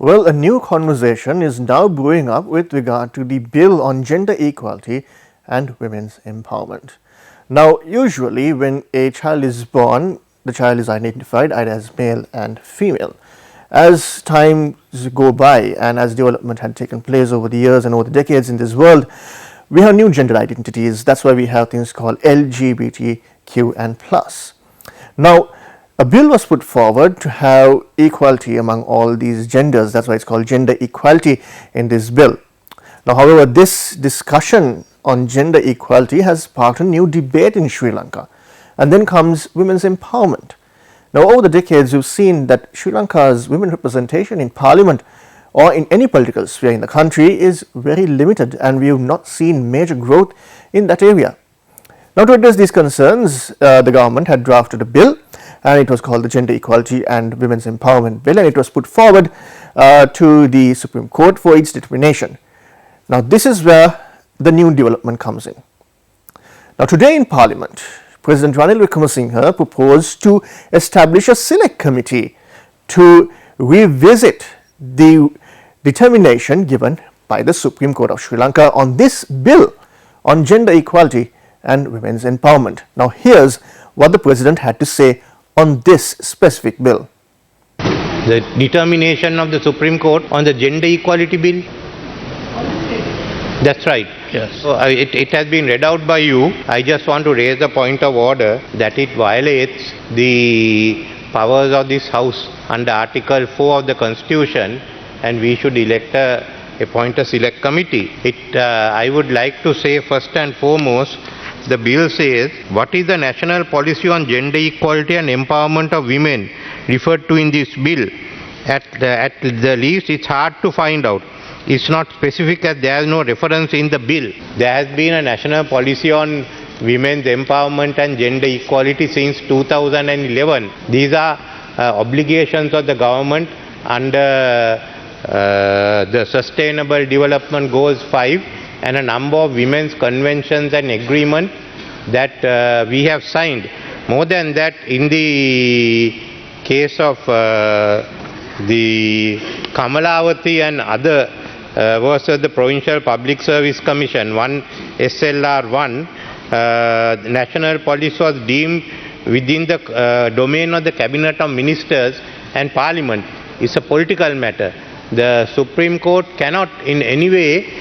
Well, a new conversation is now brewing up with regard to the bill on gender equality and women's empowerment. Now, usually when a child is born, the child is identified either as male and female. As times go by and as development had taken place over the years and over the decades in this world, we have new gender identities. That's why we have things called LGBTQ and plus. Now, a bill was put forward to have equality among all these genders. That's why it's called gender equality in this bill. Now, however, this discussion on gender equality has sparked a new debate in Sri Lanka. And then comes women's empowerment. Now, over the decades, we've seen that Sri Lanka's women representation in parliament or in any political sphere in the country is very limited, and we have not seen major growth in that area. Now, to address these concerns, the government had drafted a bill, and it was called the Gender Equality and Women's Empowerment Bill, and it was put forward to the Supreme Court for its determination. Now, this is where the new development comes in. Now, today in Parliament, President Ranil Wickremesinghe proposed to establish a select committee to revisit the determination given by the Supreme Court of Sri Lanka on this bill on gender equality and women's empowerment. Now, here's what the President had to say on this specific bill. The determination of the Supreme Court on the gender equality bill? That's right. Yes. So it has been read out by you. I just want to raise a point of order that it violates the powers of this House under Article 4 of the Constitution, and we should appoint a select committee. I would like to say first and foremost, the bill says, what is the national policy on gender equality and empowerment of women referred to in this bill? At the least, it's hard to find out. It's not specific as there is no reference in the bill. There has been a national policy on women's empowerment and gender equality since 2011. These are obligations of the government under the Sustainable Development Goals 5 and a number of women's conventions and agreements that we have signed. More than that, in the case of the Kamalavati and other versus the Provincial Public Service Commission, 1 SLR 1, national policy was deemed within the domain of the Cabinet of Ministers and Parliament. It's a political matter. The Supreme Court cannot in any way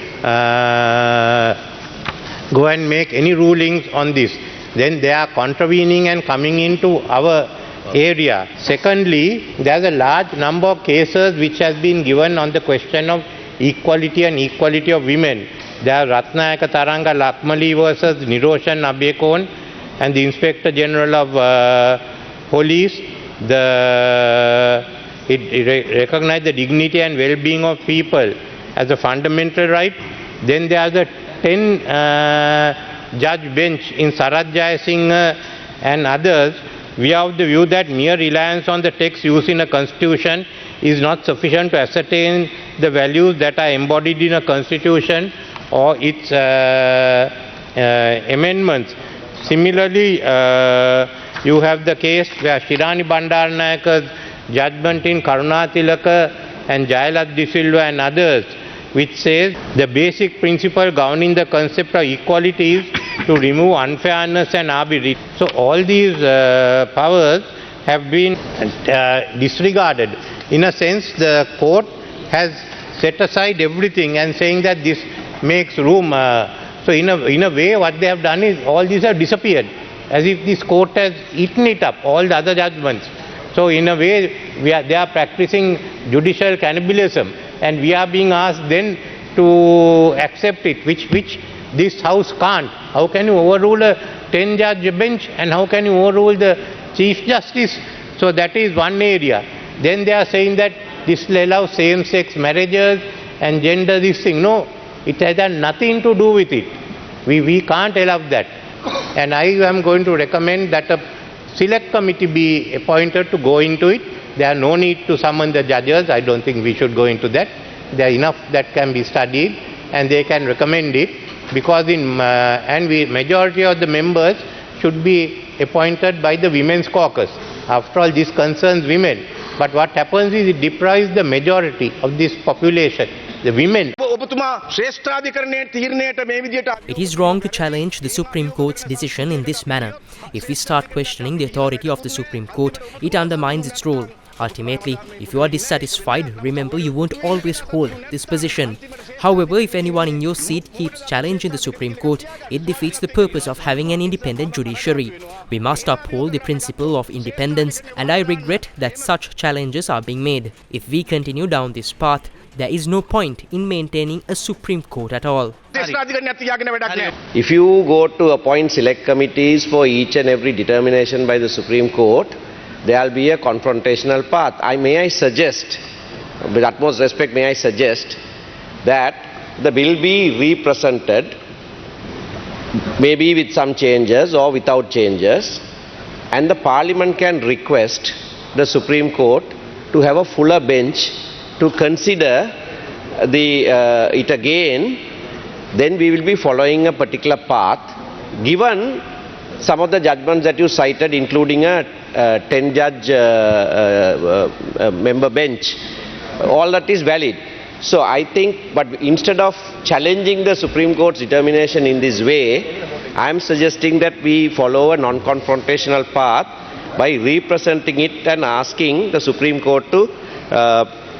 go and make any rulings on this. Then they are contravening and coming into our area. Secondly, there is a large number of cases which has been given on the question of equality and equality of women. There are Ratnayaka Taranga Lakmali versus Niroshan Abekon and the Inspector General of Police. It recognizes the dignity and well-being of people as a fundamental right. Then there are the 10 judge bench in Sarat Jayasinghe and others. We are of the view that mere reliance on the text used in a constitution is not sufficient to ascertain the values that are embodied in a constitution or its amendments. Similarly, you have the case where Shirani Bandaranaike's judgment in Karunatilaka and Jayalat De Silva and others, which says the basic principle governing the concept of equality is to remove unfairness and arbitrary. So all these powers have been disregarded. In a sense, the court has set aside everything and saying that this makes room. So in a way, what they have done is all these have disappeared, as if this court has eaten it up, all the other judgments. So in a way, they are practicing judicial cannibalism, and we are being asked then to accept it, which this House can't. How can you overrule a 10-judge bench, and how can you overrule the Chief Justice? So that is one area. Then they are saying that this will allow same-sex marriages and gender this thing. No, it has nothing to do with it. We can't allow that. And I am going to recommend that a select committee be appointed to go into it. There are no need to summon the judges. I don't think we should go into that. There are enough that can be studied and they can recommend it, because majority of the members should be appointed by the Women's Caucus. After all, this concerns women. But what happens is it deprives the majority of this population, the women. It is wrong to challenge the Supreme Court's decision in this manner. If we start questioning the authority of the Supreme Court, it undermines its role. Ultimately, if you are dissatisfied, remember you won't always hold this position. However, if anyone in your seat keeps challenging the Supreme Court, it defeats the purpose of having an independent judiciary. We must uphold the principle of independence, and I regret that such challenges are being made. If we continue down this path, there is no point in maintaining a Supreme Court at all. If you go to appoint select committees for each and every determination by the Supreme Court, there will be a confrontational path. May I suggest, with utmost respect, may I suggest that the bill be represented, maybe with some changes or without changes, and the Parliament can request the Supreme Court to have a fuller bench to consider it again. Then we will be following a particular path, given some of the judgments that you cited, including a 10-judge member bench. All that is valid. So I think, but instead of challenging the Supreme Court's determination in this way, I am suggesting that we follow a non-confrontational path by representing it and asking the Supreme Court to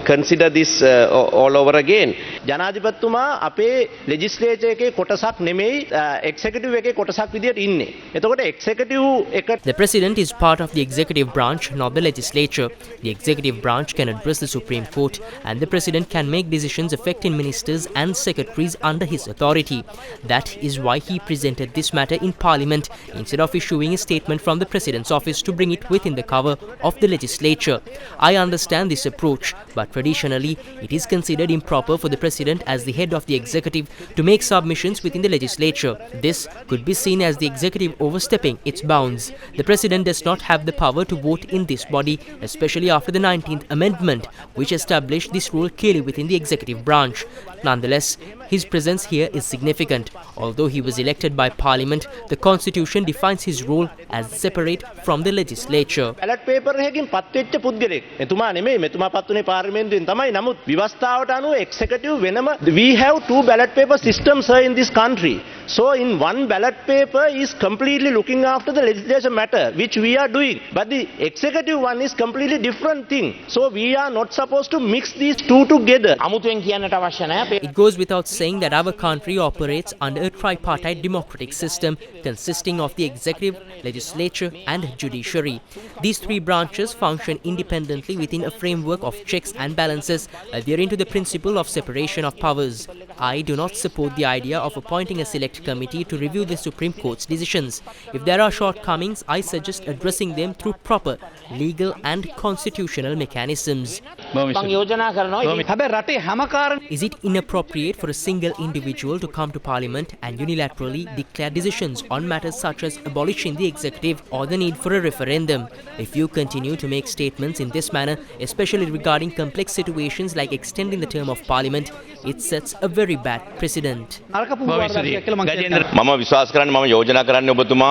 consider this all over again. ජනාධිපතිතුමා අපේ ලෙජිස්ලේචර් එකේ කොටසක් නෙමෙයි executive එකේ කොටසක් විදියට ඉන්නේ. එතකොට එක්සිකියුටිව් එක The President is part of the executive branch, not the legislature. The executive branch can address the Supreme Court, and the President can make decisions affecting ministers and secretaries under his authority. That is why he presented this matter in Parliament instead of issuing a statement from the President's office to bring it within the cover of the legislature. I understand this approach, but traditionally, it is considered improper for the President as the head of the executive to make submissions within the legislature. This could be seen as the executive overstepping its bounds. The President does not have the power to vote in this body, especially after the 19th Amendment, which established this role clearly within the executive branch. Nonetheless, his presence here is significant. Although he was elected by Parliament, the Constitution defines his role as separate from the legislature. Ballot paper එකකින් පත් වෙච්ච පුද්ගලෙක්. එතුමා නෙමෙයි, මෙතුමා පත් වුණේ පාර්ලිමේන්තුවෙන් තමයි. නමුත් ව්‍යවස්ථාවට අනුව එක්සිකියුටිව් වෙනම we have two ballot paper systems in this country. So in one ballot paper is completely looking after the legislation matter, which we are doing. But the executive one is completely different thing. So we are not supposed to mix these two together. අමුතුවෙන් කියන්නට අවශ්‍ය නැහැ. It goes without saying that our country operates under a tripartite democratic system consisting of the executive, legislature and judiciary. These three branches function independently within a framework of checks and balances adhering to the principle of separation of powers. I do not support the idea of appointing a select committee to review the Supreme Court's decisions. If there are shortcomings, I suggest addressing them through proper legal and constitutional mechanisms. Is it inappropriate for a single individual to come to Parliament and unilaterally declare decisions on matters such as abolishing the executive or the need for a referendum? If you continue to make statements in this manner, especially regarding complex situations like extending the term of Parliament, it sets a very bad precedent. මම විශ්වාස කරන්නේ මම යෝජනා කරන්නේ ඔබතුමා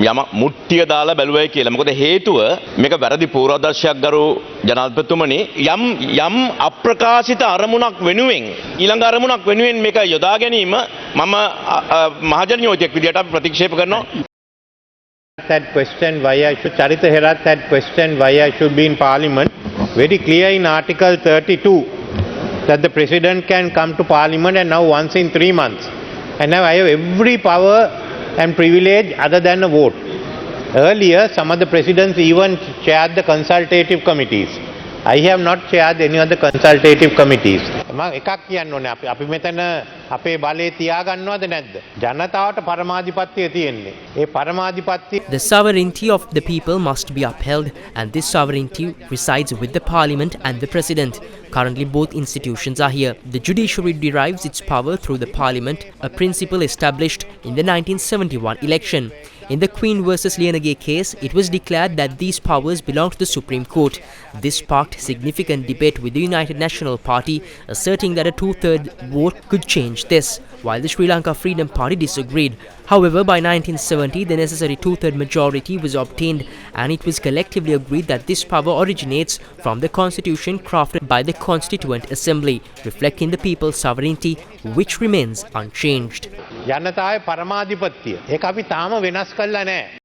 යම මුට්ටිය දාලා බැලුවයි කියලා. මොකද හේතුව මේක වැරදි පූර්වාදර්ශයක් ගරු ජනාධිපතිතුමනි යම් අප්‍රකාශිත අරමුණක් වෙනුවෙන් ඊළඟ අරමුණක් වෙනුවෙන් මේක යොදා ගැනීම මම මහජන නියෝජකයෙක් විදියට අපි ප්‍රතික්ෂේප කරනවා. Had questioned why I should, Charita Herath had questioned why I should be in Parliament. Very clear in Article 32 that the President can come to Parliament and now once in 3 months. And now I have every power and privilege other than a vote. Earlier, some of the presidents even chaired the consultative committees. I have not chaired any of the consultative committees. එකක් කියන්න ඕනේ අපි මෙතන අපේ බලය තියාගන්නවද නැද්ද? ජනතාවට පරමාධිපත්‍යය තියෙන්නේ. ඒ පරමාධිපත්‍ය The sovereignty of the people must be upheld, and this sovereignty resides with the Parliament and the President. Currently, both institutions are here. The judiciary derives its power through the Parliament, a principle established in the 1971 election. In the Queen versus Lanka case, it was declared that these powers belong to the Supreme Court. This sparked significant debate with the United National Party, asserting that a two-thirds vote could change challenged this, while the Sri Lanka Freedom Party disagreed. However, by 1970, the necessary two-third majority was obtained, and it was collectively agreed that this power originates from the constitution crafted by the Constituent Assembly, reflecting the people's sovereignty, which remains unchanged. ජනතාවේ පරමාධිපත්‍ය ඒක අපි තාම වෙනස් කළා නැහැ.